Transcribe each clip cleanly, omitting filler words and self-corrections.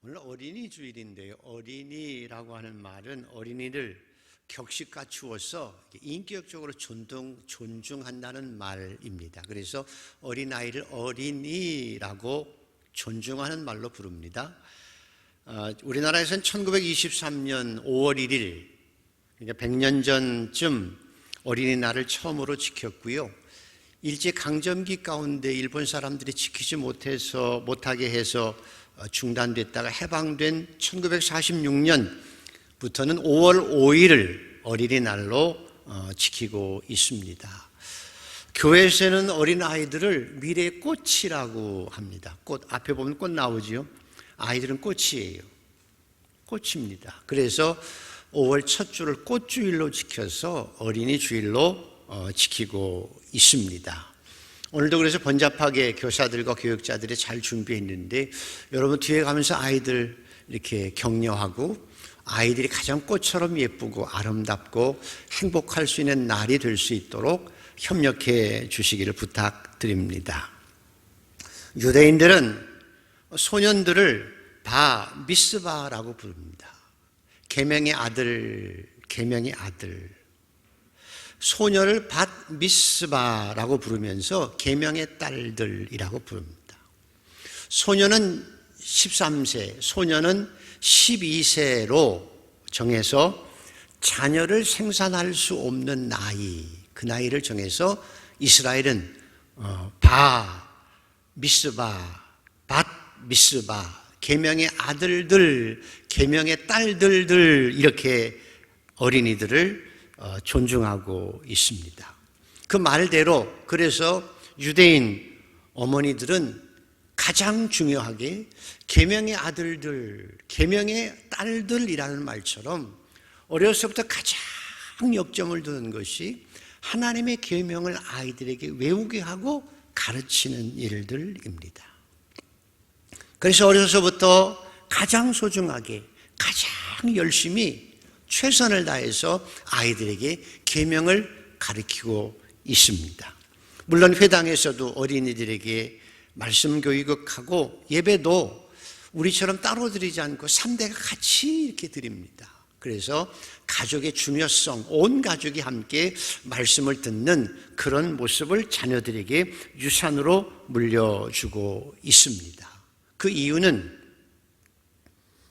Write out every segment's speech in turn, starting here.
오늘 어린이 주일인데요. 어린이라고 하는 말은 어린이를 격식 갖추어서 인격적으로 존중한다는 말입니다. 그래서 어린아이를 어린이라고 존중하는 말로 부릅니다. 우리나라에서는 1923년 5월 1일, 그러니까 100년 전쯤 어린이날을 처음으로 지켰고요. 일제강점기 가운데 일본 사람들이 지키지 못하게 해서 중단됐다가 해방된 1946년부터는 5월 5일을 어린이날로 지키고 있습니다. 교회에서는 어린아이들을 미래의 꽃이라고 합니다. 꽃, 앞에 보면 꽃 나오지요. 아이들은 꽃이에요. 꽃입니다. 그래서 5월 첫 주를 꽃주일로 지켜서 어린이 주일로 지키고 있습니다. 오늘도 그래서 번잡하게 교사들과 교육자들이 잘 준비했는데 여러분 뒤에 가면서 아이들 이렇게 격려하고 아이들이 가장 꽃처럼 예쁘고 아름답고 행복할 수 있는 날이 될 수 있도록 협력해 주시기를 부탁드립니다. 유대인들은 소년들을 미스바라고 부릅니다. 계명의 아들. 소녀를 미스바라고 부르면서 계명의 딸들이라고 부릅니다. 소녀는 13세, 소녀는 12세로 정해서 자녀를 생산할 수 없는 나이, 그 나이를 정해서 이스라엘은 미스바, 미스바, 계명의 아들들, 계명의 딸들들 이렇게 어린이들을 존중하고 있습니다. 그 말대로 그래서 유대인 어머니들은 가장 중요하게 계명의 아들들, 계명의 딸들이라는 말처럼 어려서부터 가장 역점을 두는 것이 하나님의 계명을 아이들에게 외우게 하고 가르치는 일들입니다. 그래서 어려서부터 가장 소중하게, 가장 열심히 최선을 다해서 아이들에게 계명을 가르치고 있습니다. 물론 회당에서도 어린이들에게 말씀 교육하고 예배도 우리처럼 따로 드리지 않고 3대가 같이 이렇게 드립니다. 그래서 가족의 중요성, 온 가족이 함께 말씀을 듣는 그런 모습을 자녀들에게 유산으로 물려주고 있습니다. 그 이유는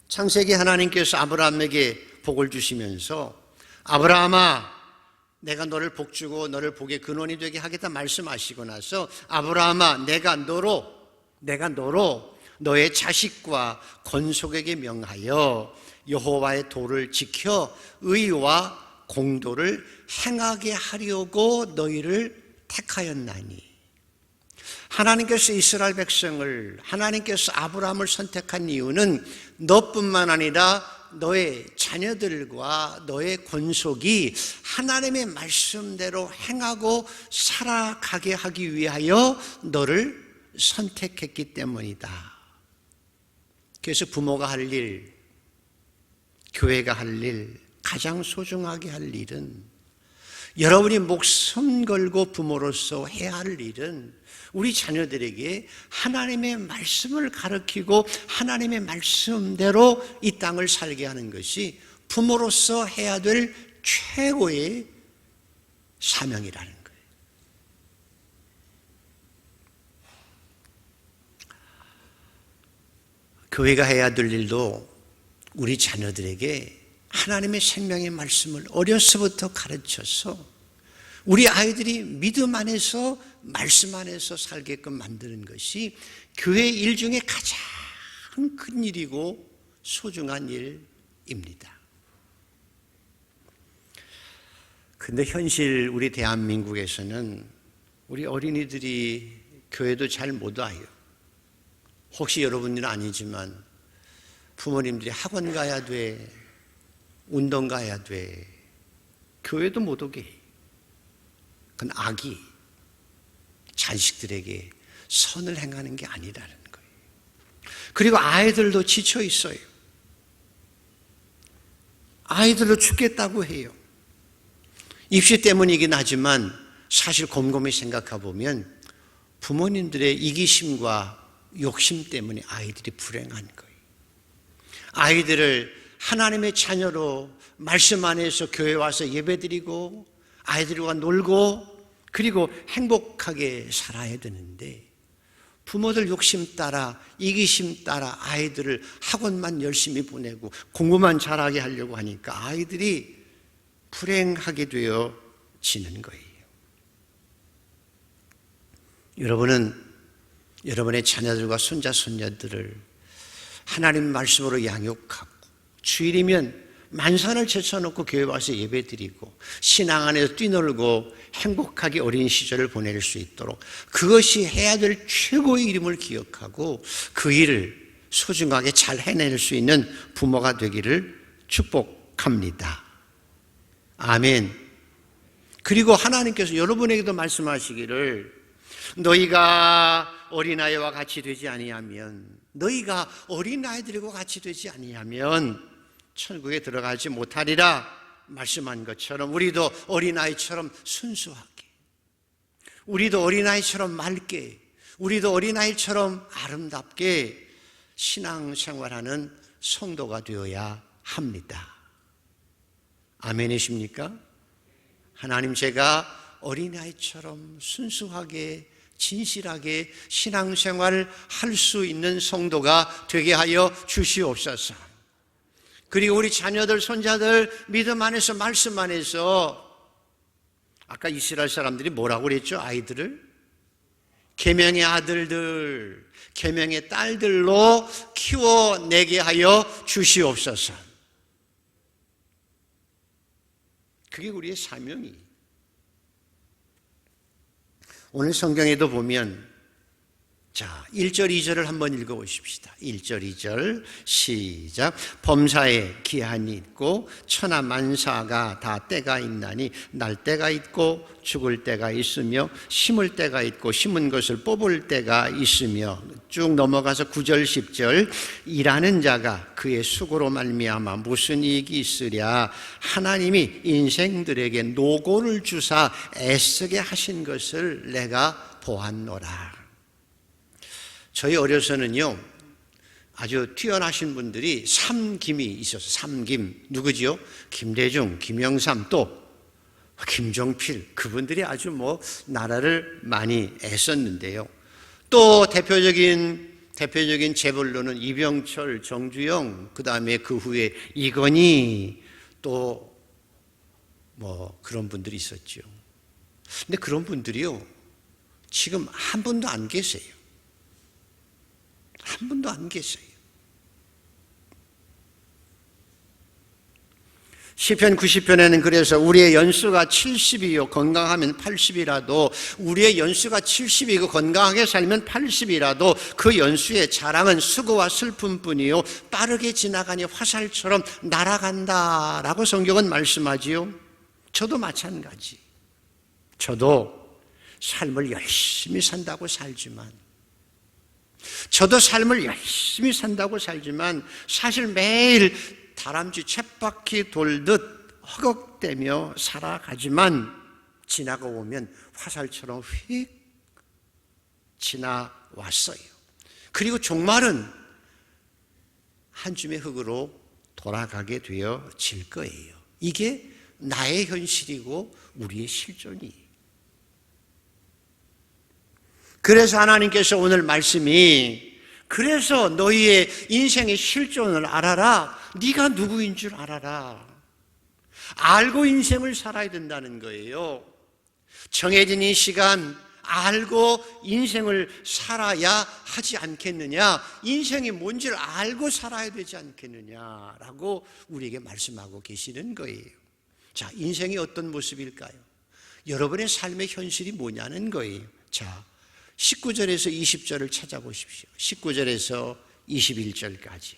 창세기 하나님께서 아브라함에게 복을 주시면서 아브라함아 내가 너를 복주고 너를 복의 근원이 되게 하겠다 말씀하시고 나서 아브라함아 내가 너로 너의 자식과 건속에게 명하여 여호와의 도를 지켜 의와 공도를 행하게 하려고 너희를 택하였나니. 하나님께서 이스라엘 백성을, 하나님께서 아브라함을 선택한 이유는 너뿐만 아니라 너의 자녀들과 너의 권속이 하나님의 말씀대로 행하고 살아가게 하기 위하여 너를 선택했기 때문이다. 그래서 부모가 할 일, 교회가 할 일, 가장 소중하게 할 일은, 여러분이 목숨 걸고 부모로서 해야 할 일은 우리 자녀들에게 하나님의 말씀을 가르치고 하나님의 말씀대로 이 땅을 살게 하는 것이 부모로서 해야 될 최고의 사명이라는 거예요. 교회가 해야 될 일도 우리 자녀들에게 하나님의 생명의 말씀을 어려서부터 가르쳐서 우리 아이들이 믿음 안에서 말씀 안에서 살게끔 만드는 것이 교회 일 중에 가장 큰 일이고 소중한 일입니다. 그런데 현실 우리 대한민국에서는 우리 어린이들이 교회도 잘 못 와요. 혹시 여러분들은 아니지만 부모님들이 학원 가야 돼, 운동 가야 돼, 교회도 못 오게 해요. 그건 악이 자식들에게 선을 행하는 게 아니라는 거예요. 그리고 아이들도 지쳐 있어요. 아이들도 죽겠다고 해요. 입시 때문이긴 하지만 사실 곰곰이 생각해 보면 부모님들의 이기심과 욕심 때문에 아이들이 불행한 거예요. 아이들을 하나님의 자녀로 말씀 안에서 교회 와서 예배드리고 아이들과 놀고 그리고 행복하게 살아야 되는데 부모들 욕심 따라 이기심 따라 아이들을 학원만 열심히 보내고 공부만 잘하게 하려고 하니까 아이들이 불행하게 되어지는 거예요. 여러분은 여러분의 자녀들과 손자 손녀들을 하나님 말씀으로 양육하고 주일이면 만산을 제쳐놓고 교회 와서 예배드리고 신앙 안에서 뛰놀고 행복하게 어린 시절을 보낼 수 있도록 그것이 해야 될 최고의 이름을 기억하고 그 일을 소중하게 잘 해낼 수 있는 부모가 되기를 축복합니다. 아멘. 그리고 하나님께서 여러분에게도 말씀하시기를 너희가 어린아이와 같이 되지 아니하면 너희가 어린아이들과 같이 되지 아니하면 천국에 들어가지 못하리라 말씀한 것처럼 우리도 어린아이처럼 순수하게 우리도 어린아이처럼 맑게 우리도 어린아이처럼 아름답게 신앙생활하는 성도가 되어야 합니다. 아멘이십니까? 하나님 제가 어린아이처럼 순수하게 진실하게 신앙생활을 할 수 있는 성도가 되게 하여 주시옵소서. 그리고 우리 자녀들 손자들 믿음 안에서 말씀 안에서 아까 이스라엘 사람들이 뭐라고 그랬죠? 아이들을 계명의 아들들 계명의 딸들로 키워내게 하여 주시옵소서. 그게 우리의 사명이에요. 오늘 성경에도 보면 자 1절 2절을 한번 읽어보십시다. 1절 2절 시작. 범사에 기한이 있고 천하 만사가 다 때가 있나니 날 때가 있고 죽을 때가 있으며 심을 때가 있고 심은 것을 뽑을 때가 있으며 쭉 넘어가서 9절 10절 일하는 자가 그의 수고로 말미암아 무슨 이익이 있으랴. 하나님이 인생들에게 노고를 주사 애쓰게 하신 것을 내가 보았노라. 저희 어려서는요 아주 뛰어나신 분들이 삼김이 있어서 삼김 누구지요? 김대중, 김영삼 또 김종필 그분들이 아주 나라를 많이 애썼는데요. 또 대표적인 재벌로는 이병철, 정주영 그 다음에 그 후에 이건희 또 그런 분들이 있었죠. 근데 그런 분들이요 지금 한 분도 안 계세요. 한 분도 안 계세요. 시편 90편에는 그래서 우리의 연수가 70이요 건강하면 80이라도 우리의 연수가 70이고 건강하게 살면 80이라도 그 연수의 자랑은 수고와 슬픔뿐이요 빠르게 지나가니 화살처럼 날아간다라고 성경은 말씀하지요. 저도 마찬가지. 저도 삶을 열심히 산다고 살지만 저도 삶을 열심히 산다고 살지만 사실 매일 다람쥐 쳇바퀴 돌듯 허걱대며 살아가지만 지나가 보면 화살처럼 휙 지나왔어요. 그리고 종말은 한 줌의 흙으로 돌아가게 되어질 거예요. 이게 나의 현실이고 우리의 실존이에요. 그래서 하나님께서 오늘 말씀이 그래서 너희의 인생의 실존을 알아라. 네가 누구인 줄 알아라. 알고 인생을 살아야 된다는 거예요. 정해진 이 시간 알고 인생을 살아야 하지 않겠느냐. 인생이 뭔지를 알고 살아야 되지 않겠느냐라고 우리에게 말씀하고 계시는 거예요. 자, 인생이 어떤 모습일까요? 여러분의 삶의 현실이 뭐냐는 거예요. 자, 19절에서 20절을 찾아보십시오. 19절에서 21절까지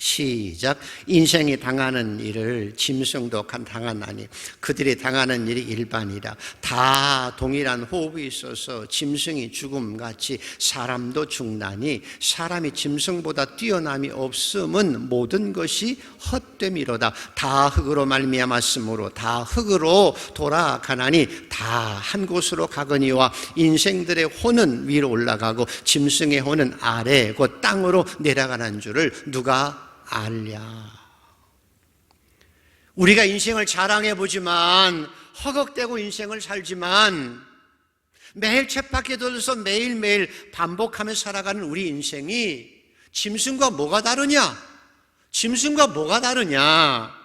시작. 인생이 당하는 일을 짐승도 당하나니 그들이 당하는 일이 일반이라. 다 동일한 호흡이 있어서 짐승이 죽음같이 사람도 죽나니 사람이 짐승보다 뛰어남이 없음은 모든 것이 헛됨이로다. 다 흙으로 말미암았으므로 다 흙으로 돌아가나니 다 한 곳으로 가거니와 인생들의 혼은 위로 올라가고 짐승의 혼은 아래 곧 땅으로 내려가는 줄을 누가 알랴. 우리가 인생을 자랑해 보지만, 허걱대고 인생을 살지만, 매일 쳇바퀴 돌려서 매일매일 반복하며 살아가는 우리 인생이 짐승과 뭐가 다르냐? 짐승과 뭐가 다르냐?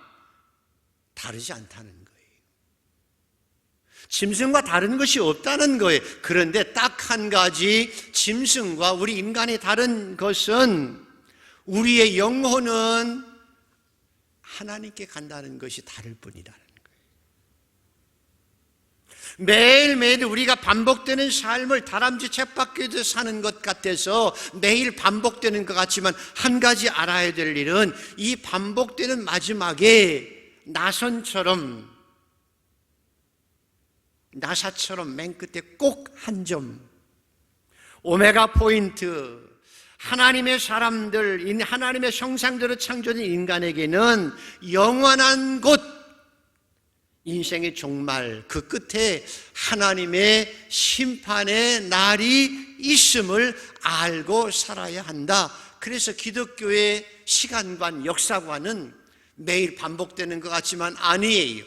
다르지 않다는 거예요. 짐승과 다른 것이 없다는 거예요. 그런데 딱 한 가지 짐승과 우리 인간이 다른 것은 우리의 영혼은 하나님께 간다는 것이 다를 뿐이라는 거예요. 매일매일 우리가 반복되는 삶을 다람쥐 쳇바퀴도 사는 것 같아서 매일 반복되는 것 같지만, 한 가지 알아야 될 일은 이 반복되는 마지막에 나사처럼 맨 끝에 꼭 한 점, 오메가 포인트, 하나님의 사람들, 하나님의 형상대로 창조된 인간에게는 영원한 곳, 인생의 종말, 그 끝에 하나님의 심판의 날이 있음을 알고 살아야 한다. 그래서 기독교의 시간관, 역사관은 매일 반복되는 것 같지만 아니에요.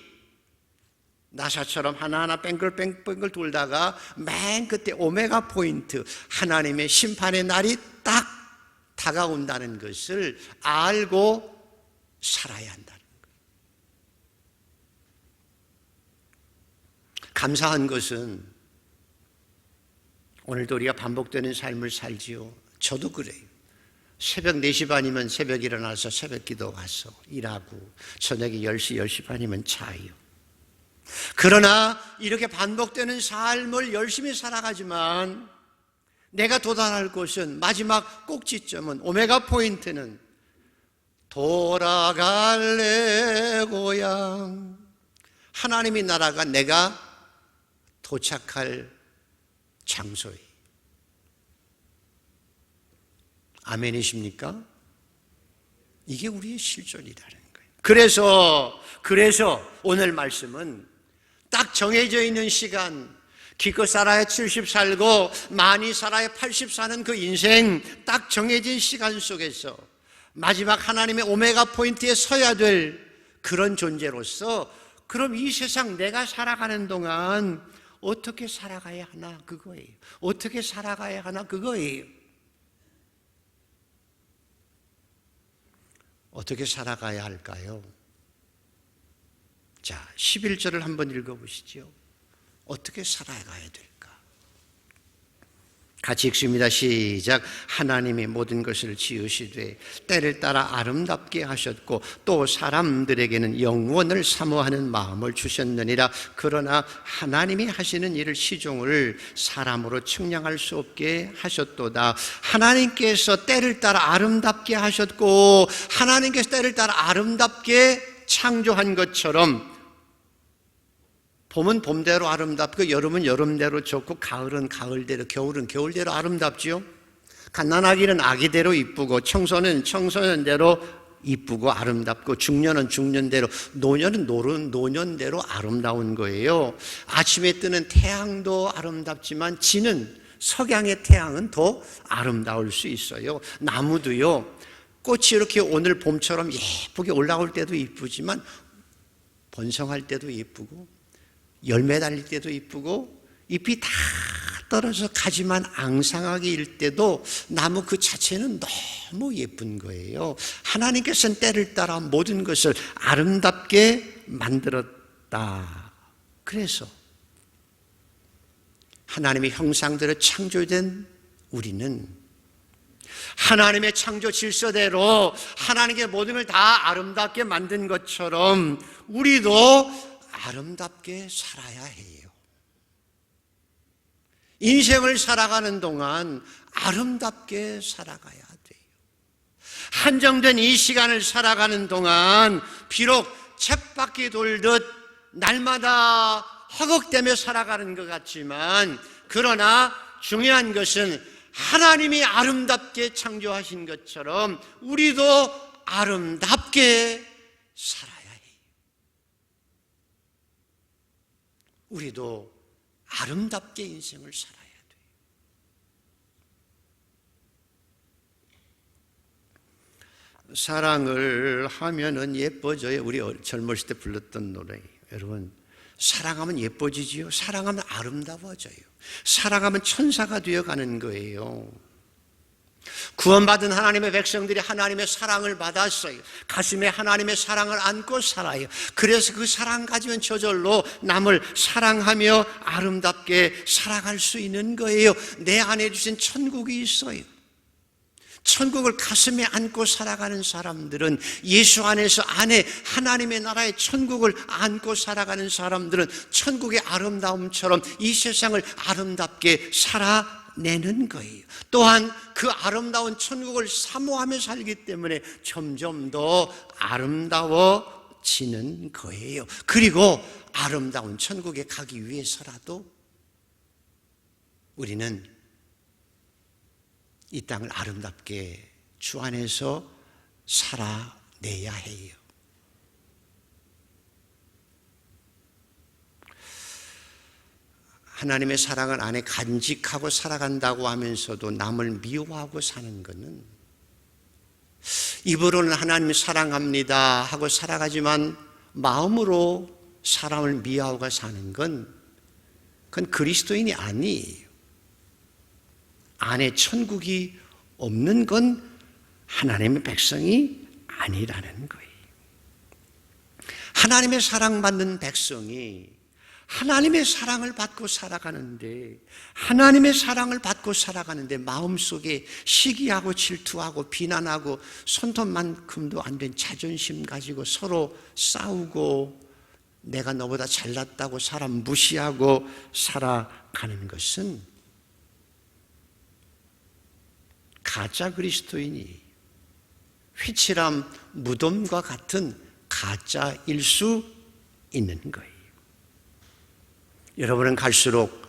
나사처럼 하나하나 뱅글뱅글 돌다가 맨 끝에 오메가 포인트, 하나님의 심판의 날이 딱 다가온다는 것을 알고 살아야 한다는 거예요. 감사한 것은 오늘도 우리가 반복되는 삶을 살지요. 저도 그래요. 새벽 4시 반이면 새벽 일어나서 새벽 기도 가서 일하고, 저녁에 10시, 10시 반이면 자요. 그러나 이렇게 반복되는 삶을 열심히 살아가지만 내가 도달할 곳은, 마지막 꼭지점은, 오메가 포인트는 돌아갈래 고향, 하나님의 나라가 내가 도착할 장소에. 아멘이십니까? 이게 우리의 실존이라는 거예요. 그래서 오늘 말씀은 딱 정해져 있는 시간, 기껏 살아야 70 살고 많이 살아야 80 사는 그 인생, 딱 정해진 시간 속에서 마지막 하나님의 오메가 포인트에 서야 될 그런 존재로서, 그럼 이 세상 내가 살아가는 동안 어떻게 살아가야 하나, 그거예요. 어떻게 살아가야 하나, 그거예요. 어떻게 살아가야 할까요? 자, 11절을 한번 읽어보시죠. 어떻게 살아가야 될까? 같이 읽습니다. 시작. 하나님이 모든 것을 지으시되 때를 따라 아름답게 하셨고 또 사람들에게는 영원을 사모하는 마음을 주셨느니라. 그러나 하나님이 하시는 일을 시종을 사람으로 측량할 수 없게 하셨도다. 하나님께서 때를 따라 아름답게 하셨고, 하나님께서 때를 따라 아름답게 창조한 것처럼, 봄은 봄대로 아름답고 여름은 여름대로 좋고 가을은 가을대로, 겨울은 겨울대로 아름답지요. 갓난아기는 아기대로 이쁘고, 청소는 청소년대로 이쁘고 아름답고, 중년은 중년대로, 노년은 노년대로 아름다운 거예요. 아침에 뜨는 태양도 아름답지만 지는 석양의 태양은 더 아름다울 수 있어요. 나무도요, 꽃이 이렇게 오늘 봄처럼 예쁘게 올라올 때도 이쁘지만 번성할 때도 예쁘고, 열매 달릴 때도 이쁘고, 잎이 다 떨어져서 가지만 앙상하게 일 때도 나무 그 자체는 너무 예쁜 거예요. 하나님께서는 때를 따라 모든 것을 아름답게 만들었다. 그래서 하나님의 형상대로 창조된 우리는 하나님의 창조 질서대로 하나님께 모든 걸 다 아름답게 만든 것처럼 우리도 아름답게 살아야 해요. 인생을 살아가는 동안 아름답게 살아가야 돼요. 한정된 이 시간을 살아가는 동안 비록 쳇바퀴 돌듯 날마다 허걱대며 살아가는 것 같지만, 그러나 중요한 것은 하나님이 아름답게 창조하신 것처럼 우리도 아름답게 살아야 해요. 우리도 아름답게 인생을 살아야 돼요. 사랑을 하면은 예뻐져요. 우리 젊었을 때 불렀던 노래. 여러분, 사랑하면 예뻐지지요. 사랑하면 아름다워져요. 사랑하면 천사가 되어가는 거예요. 구원받은 하나님의 백성들이 하나님의 사랑을 받았어요. 가슴에 하나님의 사랑을 안고 살아요. 그래서 그 사랑 가지면 저절로 남을 사랑하며 아름답게 살아갈 수 있는 거예요. 내 안에 주신 천국이 있어요. 천국을 가슴에 안고 살아가는 사람들은, 예수 안에서 안에 하나님의 나라의 천국을 안고 살아가는 사람들은 천국의 아름다움처럼 이 세상을 아름답게 살아내는 거예요. 또한 그 아름다운 천국을 사모하며 살기 때문에 점점 더 아름다워지는 거예요. 그리고 아름다운 천국에 가기 위해서라도 우리는 이 땅을 아름답게 주 안에서 살아내야 해요. 하나님의 사랑을 안에 간직하고 살아간다고 하면서도 남을 미워하고 사는 것은, 입으로는 하나님 사랑합니다 하고 살아가지만 마음으로 사람을 미워하고 사는 건, 그건 그리스도인이 아니에요. 안에 천국이 없는 건 하나님의 백성이 아니라는 거예요. 하나님의 사랑받는 백성이 하나님의 사랑을 받고 살아가는데, 하나님의 사랑을 받고 살아가는데 마음속에 시기하고 질투하고 비난하고 손톱만큼도 안 된 자존심 가지고 서로 싸우고 내가 너보다 잘났다고 사람 무시하고 살아가는 것은 가짜 그리스도인이 휘칠함 무덤과 같은 가짜일 수 있는 거예요. 여러분은 갈수록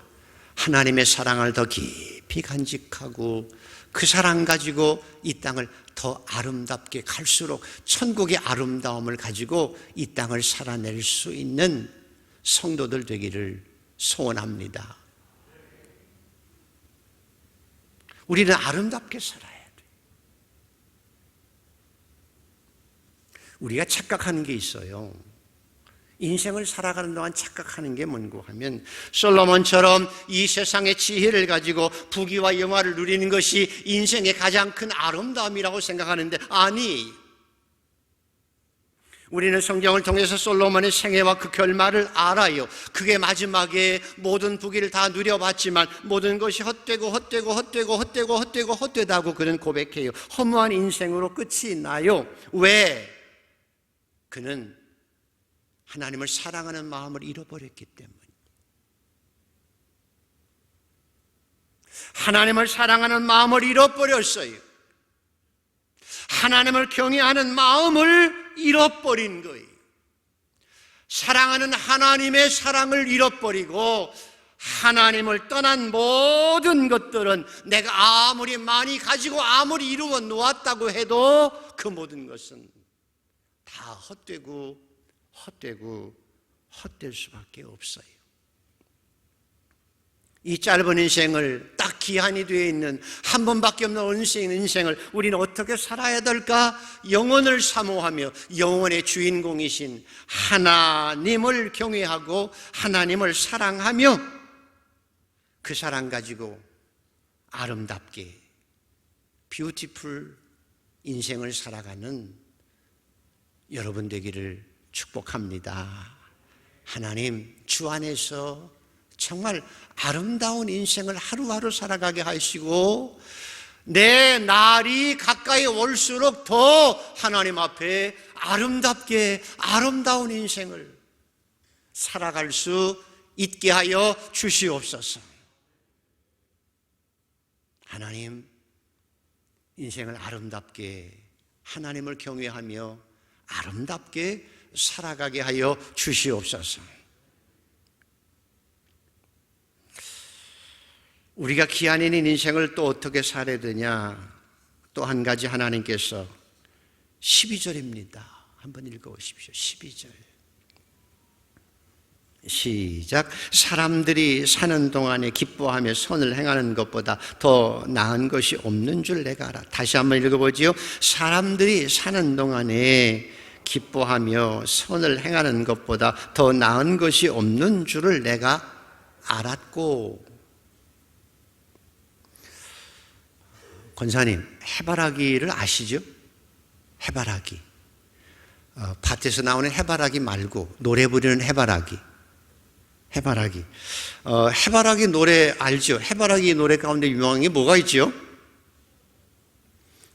하나님의 사랑을 더 깊이 간직하고 그 사랑 가지고 이 땅을 더 아름답게, 갈수록 천국의 아름다움을 가지고 이 땅을 살아낼 수 있는 성도들 되기를 소원합니다. 우리는 아름답게 살아야 돼요. 우리가 착각하는 게 있어요. 인생을 살아가는 동안 착각하는 게 뭔고 하면, 솔로몬처럼 이 세상의 지혜를 가지고 부귀와 영화를 누리는 것이 인생의 가장 큰 아름다움이라고 생각하는데 아니, 우리는 성경을 통해서 솔로몬의 생애와 그 결말을 알아요. 그게 마지막에 모든 부귀를 다 누려봤지만 모든 것이 헛되다고 그는 고백해요. 허무한 인생으로 끝이 나요. 왜? 그는 하나님을 사랑하는 마음을 잃어버렸기 때문에. 하나님을 사랑하는 마음을 잃어버렸어요. 하나님을 경외하는 마음을 잃어버린 거예요. 사랑하는 하나님의 사랑을 잃어버리고 하나님을 떠난 모든 것들은 내가 아무리 많이 가지고 아무리 이루어 놓았다고 해도 그 모든 것은 다 헛되고 헛될 수밖에 없어요. 이 짧은 인생을, 딱 기한이 되어 있는 한 번밖에 없는 인생을 우리는 어떻게 살아야 될까? 영혼을 사모하며 영혼의 주인공이신 하나님을 경외하고 하나님을 사랑하며 그 사랑 가지고 아름답게 뷰티풀 인생을 살아가는 여러분 되기를 축복합니다. 하나님, 주 안에서 정말 아름다운 인생을 하루하루 살아가게 하시고 내 날이 가까이 올수록 더 하나님 앞에 아름답게 아름다운 인생을 살아갈 수 있게 하여 주시옵소서. 하나님, 인생을 아름답게 하나님을 경외하며 아름답게 살아가게 하여 주시옵소서. 우리가 기한 있는 인생을 또 어떻게 살아야 되냐? 또 한 가지 하나님께서 12절입니다. 한번 읽어보십시오. 12절. 시작. 사람들이 사는 동안에 기뻐하며 선을 행하는 것보다 더 나은 것이 없는 줄 내가 알아. 다시 한번 읽어보지요. 사람들이 사는 동안에 기뻐하며 선을 행하는 것보다 더 나은 것이 없는 줄을 내가 알았고. 권사님, 해바라기를 아시죠? 해바라기. 밭에서 나오는 해바라기 말고 노래 부르는 해바라기. 해바라기 노래 알죠? 해바라기 노래 가운데 유명한 게 뭐가 있죠?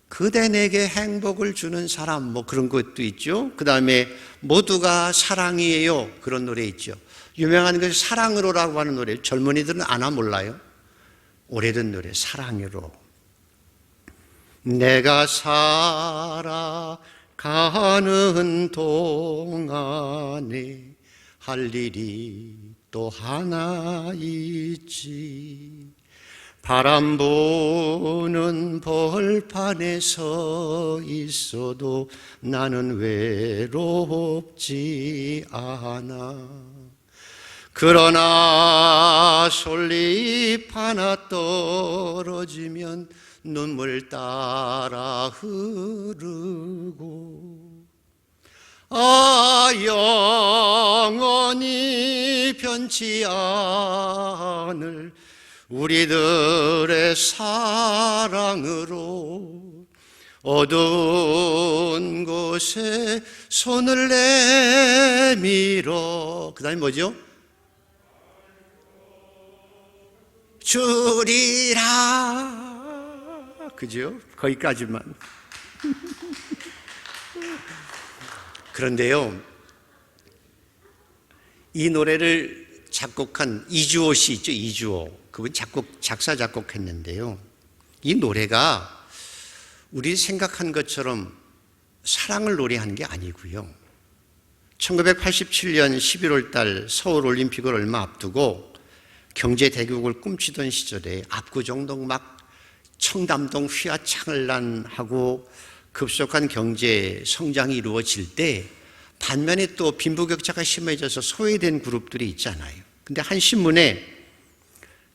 그대 내게 행복을 주는 사람, 뭐 그런 것도 있죠. 그 다음에 모두가 사랑이에요, 그런 노래 있죠. 유명한 것이 사랑으로라고 하는 노래. 젊은이들은 아나 몰라요. 오래된 노래, 사랑으로. 내가 살아가는 동안에 할 일이 또 하나 있지. 바람 부는 벌판에 서 있어도 나는 외롭지 않아. 그러나 솔잎 하나 떨어지면 눈물 따라 흐르고 영원히 변치 않을 우리들의 사랑으로 어두운 곳에 손을 내밀어. 그 다음에 뭐죠? 주리라. 그죠? 거기까지만. 그런데요, 이 노래를 작곡한 이주호 씨 있죠? 이주호. 그분 작사, 작곡했는데요. 이 노래가 우리 생각한 것처럼 사랑을 노래한 게 아니고요. 1987년 11월 달 서울 올림픽을 얼마 앞두고 경제 대국을 꿈치던 시절에 압구정동 막 청담동 휘하창을난하고 급속한 경제 성장이 이루어질 때 반면에 또 빈부격차가 심해져서 소외된 그룹들이 있잖아요. 근데 한 신문에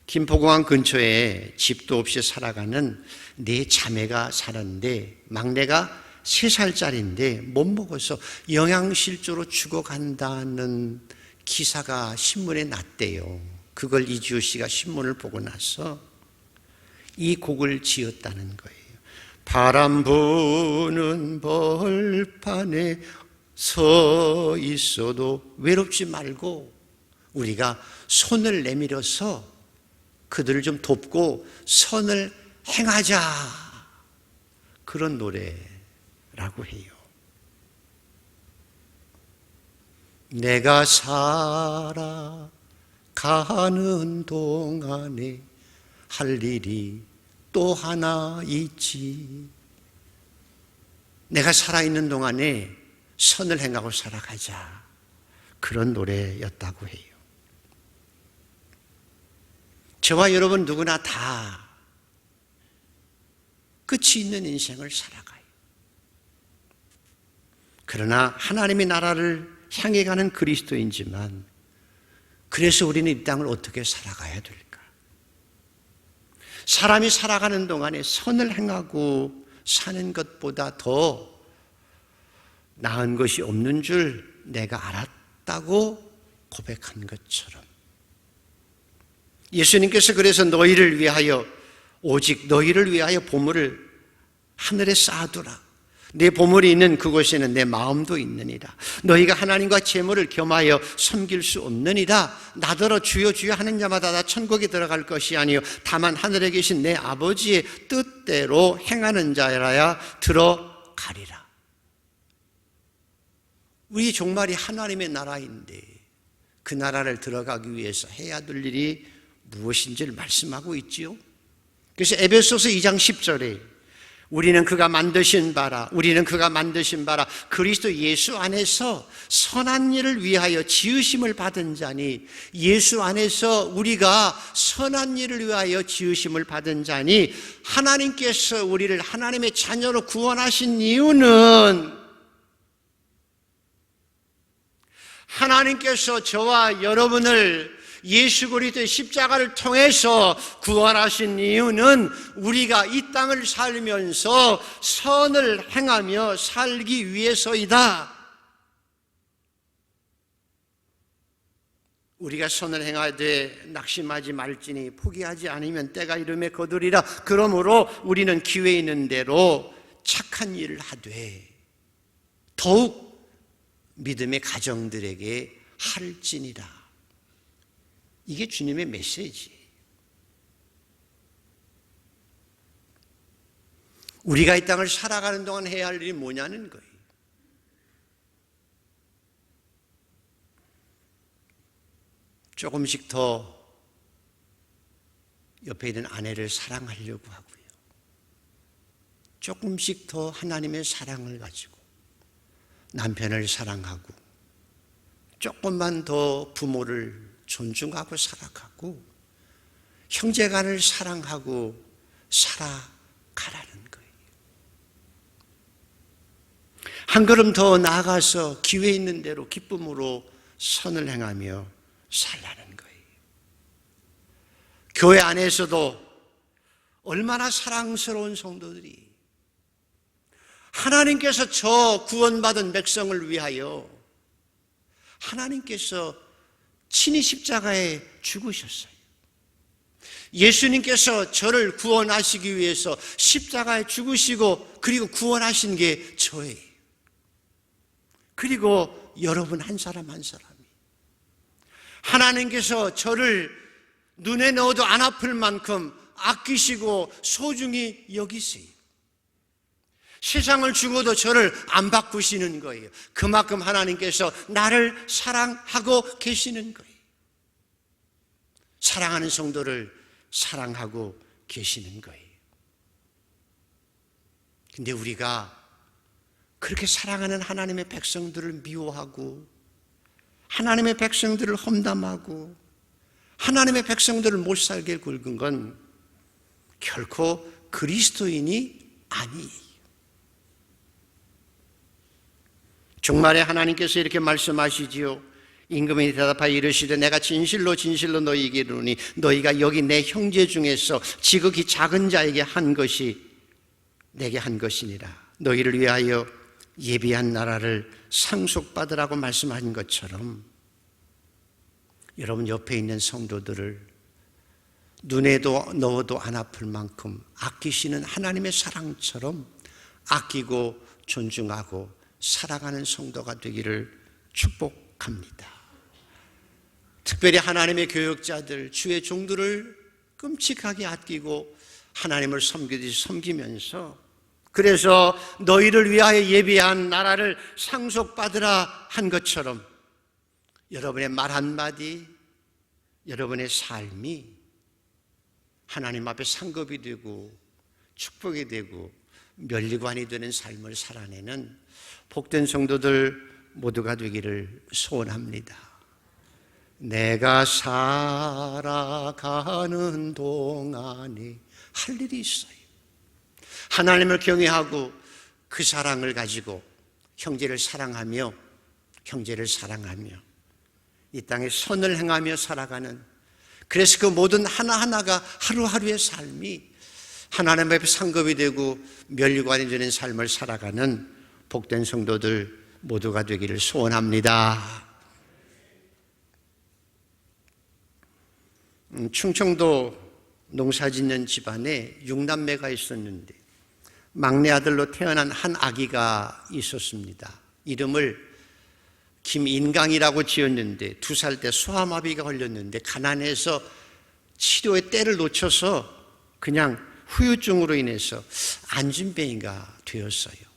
김포공항 근처에 집도 없이 살아가는 네 자매가 사는데 막내가 3살짜리인데 못 먹어서 영양실조로 죽어간다는 기사가 신문에 났대요. 그걸 이주호 씨가 신문을 보고 나서 이 곡을 지었다는 거예요. 바람 부는 벌판에 서 있어도 외롭지 말고 우리가 손을 내밀어서 그들을 좀 돕고 선을 행하자. 그런 노래라고 해요. 내가 살아가는 동안에 할 일이 또 하나 있지. 내가 살아있는 동안에 선을 행하고 살아가자. 그런 노래였다고 해요. 저와 여러분 누구나 다 끝이 있는 인생을 살아가요. 그러나 하나님의 나라를 향해 가는 그리스도인지만 그래서 우리는 이 땅을 어떻게 살아가야 될까? 사람이 살아가는 동안에 선을 행하고 사는 것보다 더 나은 것이 없는 줄 내가 알았다고 고백한 것처럼 예수님께서 그래서 너희를 위하여 오직 너희를 위하여 보물을 하늘에 쌓아두라. 내 보물이 있는 그곳에는 내 마음도 있느니라. 너희가 하나님과 재물을 겸하여 섬길 수 없느니라. 나더러 주여 주여 하는 자마다 다 천국에 들어갈 것이 아니요 다만 하늘에 계신 내 아버지의 뜻대로 행하는 자라야 들어가리라. 우리 종말이 하나님의 나라인데 그 나라를 들어가기 위해서 해야 될 일이 무엇인지를 말씀하고 있지요. 그래서 에베소서 2장 10절에 우리는 그가 만드신 바라 그리스도 예수 안에서 선한 일을 위하여 지으심을 받은 자니, 예수 안에서 우리가 선한 일을 위하여 지으심을 받은 자니, 하나님께서 우리를 하나님의 자녀로 구원하신 이유는 하나님께서 저와 여러분을 예수 그리스도의 십자가를 통해서 구원하신 이유는 우리가 이 땅을 살면서 선을 행하며 살기 위해서이다. 우리가 선을 행하되 낙심하지 말지니 포기하지 않으면 때가 이름에 거두리라. 그러므로 우리는 기회 있는 대로 착한 일을 하되 더욱 믿음의 가정들에게 할지니라. 이게 주님의 메시지. 우리가 이 땅을 살아가는 동안 해야 할 일이 뭐냐는 거예요. 조금씩 더 옆에 있는 아내를 사랑하려고 하고요. 조금씩 더 하나님의 사랑을 가지고 남편을 사랑하고, 조금만 더 부모를 존중하고 살아가고, 형제간을 사랑하고 살아가라는 거예요. 한 걸음 더 나아가서 기회 있는 대로 기쁨으로 선을 행하며 살라는 거예요. 교회 안에서도 얼마나 사랑스러운 성도들이 하나님께서 저 구원받은 백성을 위하여 하나님께서 친히 십자가에 죽으셨어요. 예수님께서 저를 구원하시기 위해서 십자가에 죽으시고 그리고 구원하신 게 저예요. 그리고 여러분 한 사람 한 사람이 하나님께서 저를 눈에 넣어도 안 아플 만큼 아끼시고 소중히 여기세요. 세상을 죽어도 저를 안 바꾸시는 거예요. 그만큼 하나님께서 나를 사랑하고 계시는 거예요. 사랑하는 성도를 사랑하고 계시는 거예요. 근데 우리가 그렇게 사랑하는 하나님의 백성들을 미워하고, 하나님의 백성들을 험담하고, 하나님의 백성들을 못 살게 굴은 건 결코 그리스도인이 아니에요. 종말에 하나님께서 이렇게 말씀하시지요. 임금이 대답하여 이르시되 내가 진실로 진실로 너희에게 이르노니 너희가 여기 내 형제 중에서 지극히 작은 자에게 한 것이 내게 한 것이니라. 너희를 위하여 예비한 나라를 상속받으라고 말씀하신 것처럼 여러분 옆에 있는 성도들을 눈에도 넣어도 안 아플 만큼 아끼시는 하나님의 사랑처럼 아끼고 존중하고 살아가는 성도가 되기를 축복합니다. 특별히 하나님의 교역자들, 주의 종들을 끔찍하게 아끼고 하나님을 섬기듯이 섬기면서, 그래서 너희를 위하여 예비한 나라를 상속받으라 한 것처럼 여러분의 말 한마디, 여러분의 삶이 하나님 앞에 상급이 되고 축복이 되고 면류관이 되는 삶을 살아내는 복된 성도들 모두가 되기를 소원합니다. 내가 살아가는 동안에 할 일이 있어요. 하나님을 경외하고 그 사랑을 가지고 형제를 사랑하며 이 땅에 선을 행하며 살아가는, 그래서 그 모든 하나하나가 하루하루의 삶이 하나님 앞에 상급이 되고 면류관이 되는 삶을 살아가는 복된 성도들 모두가 되기를 소원합니다. 충청도 농사짓는 집안에 6남매가 있었는데 막내 아들로 태어난 한 아기가 있었습니다. 이름을 김인강이라고 지었는데 2살 때 소아마비가 걸렸는데 가난해서 치료의 때를 놓쳐서 그냥 후유증으로 인해서 안진뱅이가 되었어요.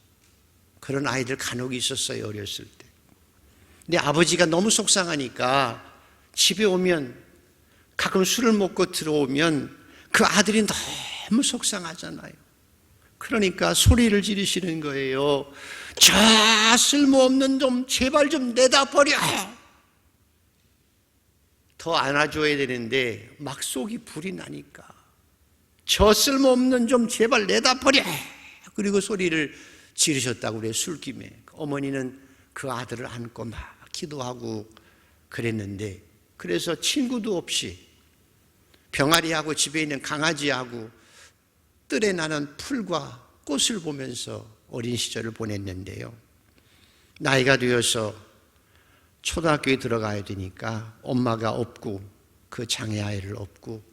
그런 아이들 간혹 있었어요, 어렸을 때. 근데 아버지가 너무 속상하니까 집에 오면, 가끔 술을 먹고 들어오면 그 아들이 너무 속상하잖아요. 그러니까 소리를 지르시는 거예요. 저 쓸모없는 좀 제발 좀 내다 버려. 더 안아줘야 되는데 막 속이 불이 나니까 저 쓸모없는 좀 제발 내다 버려. 그리고 소리를 지르셨다고 그래요. 술김에 어머니는 그 아들을 안고 막 기도하고 그랬는데, 그래서 친구도 없이 병아리하고 집에 있는 강아지하고 뜰에 나는 풀과 꽃을 보면서 어린 시절을 보냈는데요. 나이가 되어서 초등학교에 들어가야 되니까 엄마가 없고 그 장애아이를 없고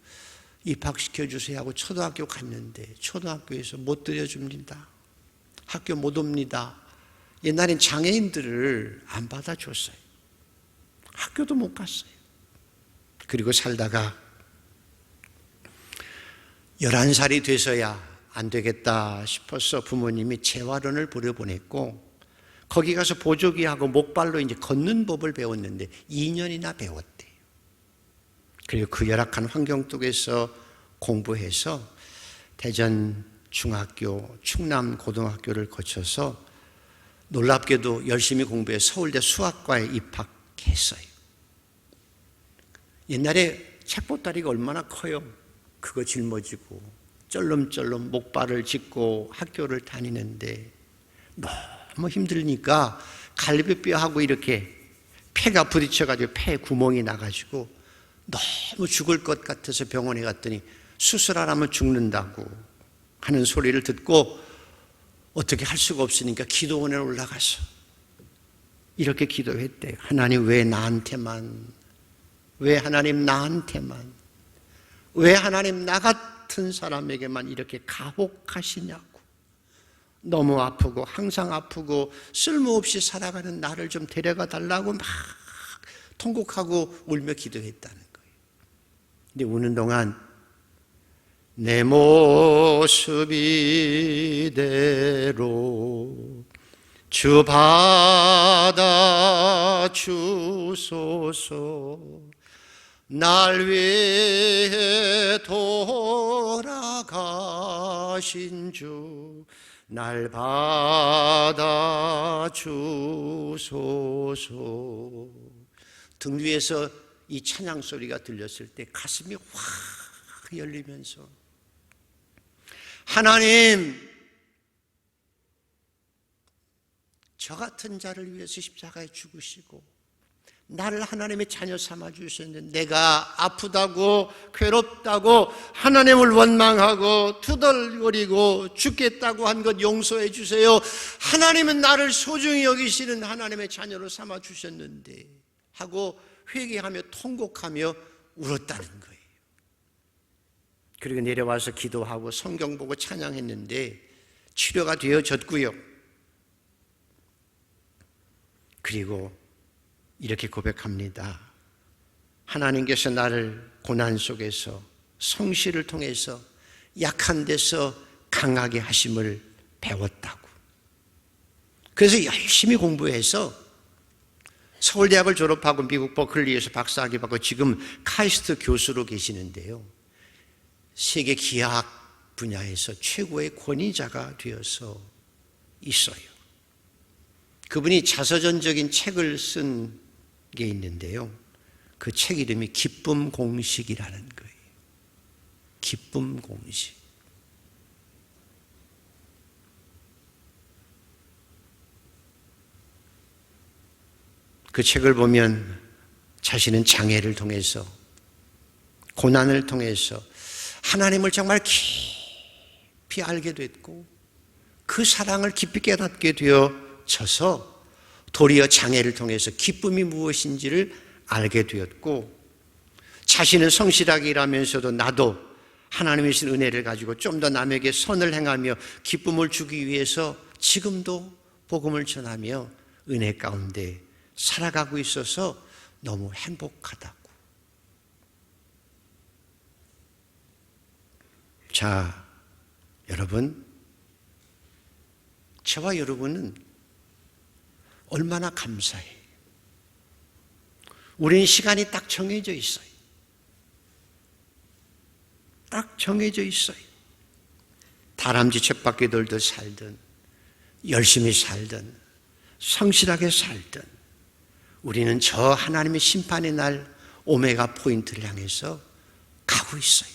입학시켜 주세요 하고 초등학교 갔는데 초등학교에서 못 들여줍니다. 학교 못 옵니다. 옛날엔 장애인들을 안 받아줬어요. 학교도 못 갔어요. 그리고 살다가 11살이 돼서야 안 되겠다 싶어서 부모님이 재활원을 보내보냈고, 거기 가서 보조기하고 목발로 이제 걷는 법을 배웠는데 2년이나 배웠대요. 그리고 그 열악한 환경 속에서 공부해서 대전 중학교, 충남 고등학교를 거쳐서 놀랍게도 열심히 공부해 서울대 수학과에 입학했어요. 옛날에 책보따리가 얼마나 커요. 그거 짊어지고 쩔름쩔름 목발을 짚고 학교를 다니는데 너무 힘들니까 갈비뼈하고 이렇게 폐가 부딪혀가지고 폐 구멍이 나가지고 너무 죽을 것 같아서 병원에 갔더니 수술하라면 죽는다고 하는 소리를 듣고 어떻게 할 수가 없으니까 기도원에 올라가서 이렇게 기도했대요. 하나님 왜 나한테만, 왜 하나님 나한테만, 왜 하나님 나 같은 사람에게만 이렇게 가혹하시냐고. 너무 아프고 항상 아프고 쓸모없이 살아가는 나를 좀 데려가 달라고 막 통곡하고 울며 기도했다는 거예요. 근데 우는 동안 내 모습 이대로 주 받아주소서. 날 위해 돌아가신 주 날 받아주소서. 등 위에서 이 찬양 소리가 들렸을 때 가슴이 확 열리면서, 하나님, 저 같은 자를 위해서 십자가에 죽으시고 나를 하나님의 자녀 삼아 주셨는데 내가 아프다고 괴롭다고 하나님을 원망하고 투덜거리고 죽겠다고 한 것 용서해 주세요. 하나님은 나를 소중히 여기시는 하나님의 자녀로 삼아 주셨는데 하고 회개하며 통곡하며 울었다는 거예요. 그리고 내려와서 기도하고 성경 보고 찬양했는데 치료가 되어졌고요. 그리고 이렇게 고백합니다. 하나님께서 나를 고난 속에서 성실을 통해서 약한 데서 강하게 하심을 배웠다고. 그래서 열심히 공부해서 서울대학을 졸업하고 미국 버클리에서 박사학위 받고 지금 카이스트 교수로 계시는데요. 세계 기하학 분야에서 최고의 권위자가 되어서 있어요. 그분이 자서전적인 책을 쓴 게 있는데요. 그 책 이름이 기쁨 공식이라는 거예요. 기쁨 공식. 그 책을 보면 자신은 장애를 통해서, 고난을 통해서 하나님을 정말 깊이 알게 됐고 그 사랑을 깊이 깨닫게 되어져서 도리어 장애를 통해서 기쁨이 무엇인지를 알게 되었고, 자신은 성실하게 일하면서도 나도 하나님의 주신 은혜를 가지고 좀 더 남에게 선을 행하며 기쁨을 주기 위해서 지금도 복음을 전하며 은혜 가운데 살아가고 있어서 너무 행복하다고. 자, 여러분, 저와 여러분은 얼마나 감사해요. 우리는 시간이 딱 정해져 있어요. 딱 정해져 있어요. 다람쥐 쳇바퀴 돌듯 살든 열심히 살든 성실하게 살든 우리는 저 하나님의 심판의 날 오메가 포인트를 향해서 가고 있어요.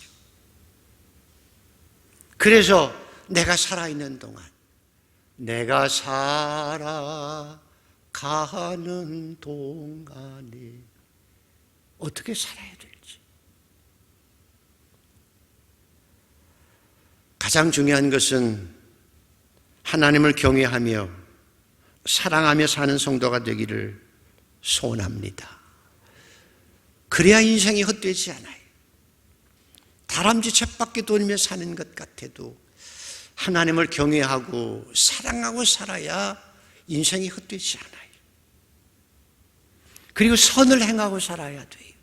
그래서 내가 살아있는 동안, 내가 살아가는 동안에 어떻게 살아야 될지. 가장 중요한 것은 하나님을 경외하며 사랑하며 사는 성도가 되기를 소원합니다. 그래야 인생이 헛되지 않아요. 다람쥐 쳇바퀴 돌며 사는 것 같아도 하나님을 경외하고 사랑하고 살아야 인생이 헛되지 않아요. 그리고 선을 행하고 살아야 돼요.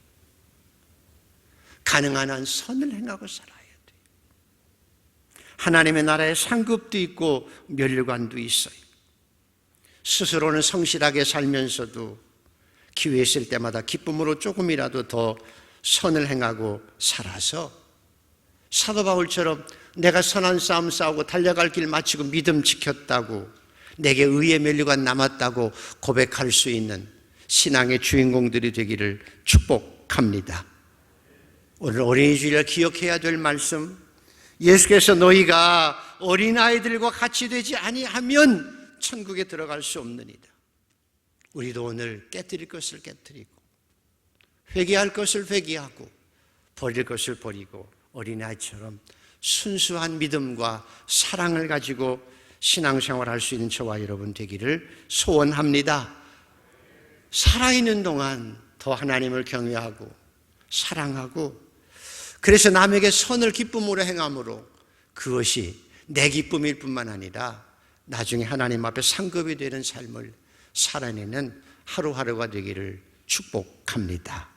가능한 한 선을 행하고 살아야 돼요. 하나님의 나라에 상급도 있고 면류관도 있어요. 스스로는 성실하게 살면서도 기회 있을 때마다 기쁨으로 조금이라도 더 선을 행하고 살아서 사도 바울처럼 내가 선한 싸움 싸우고 달려갈 길 마치고 믿음 지켰다고, 내게 의의 면류관 남았다고 고백할 수 있는 신앙의 주인공들이 되기를 축복합니다. 오늘 어린이 주일을 기억해야 될 말씀, 예수께서 너희가 어린아이들과 같이 되지 아니하면 천국에 들어갈 수 없느니라. 우리도 오늘 깨뜨릴 것을 깨뜨리고 회개할 것을 회개하고 버릴 것을 버리고 어린아이처럼 순수한 믿음과 사랑을 가지고 신앙생활할 수 있는 저와 여러분 되기를 소원합니다. 살아있는 동안 더 하나님을 경외하고 사랑하고, 그래서 남에게 선을 기쁨으로 행함으로 그것이 내 기쁨일 뿐만 아니라 나중에 하나님 앞에 상급이 되는 삶을 살아내는 하루하루가 되기를 축복합니다.